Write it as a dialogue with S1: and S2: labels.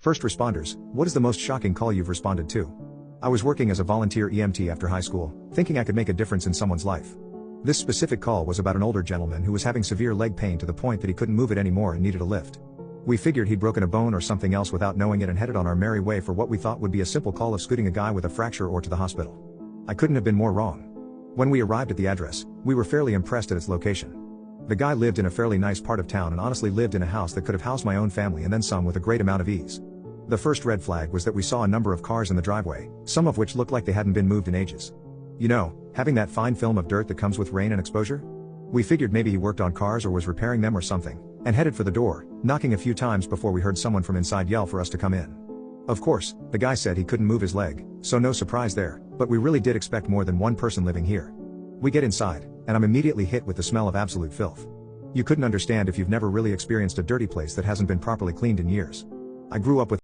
S1: First responders, what is the most shocking call you've responded to? I was working as a volunteer EMT after high school, thinking I could make a difference in someone's life. This specific call was about an older gentleman who was having severe leg pain to the point that he couldn't move it anymore and needed a lift. We figured he'd broken a bone or something else without knowing it and headed on our merry way for what we thought would be a simple call of scooting a guy with a fracture or to the hospital. I couldn't have been more wrong. When we arrived at the address, we were fairly impressed at its location. The guy lived in a fairly nice part of town and honestly lived in a house that could have housed my own family and then some with a great amount of ease. The first red flag was that we saw a number of cars in the driveway, some of which looked like they hadn't been moved in ages. You know, having that fine film of dirt that comes with rain and exposure? We figured maybe he worked on cars or was repairing them or something, and headed for the door, knocking a few times before we heard someone from inside yell for us to come in. Of course, the guy said he couldn't move his leg, so no surprise there, but we really did expect more than one person living here. We get inside, and I'm immediately hit with the smell of absolute filth. You couldn't understand if you've never really experienced a dirty place that hasn't been properly cleaned in years. I grew up with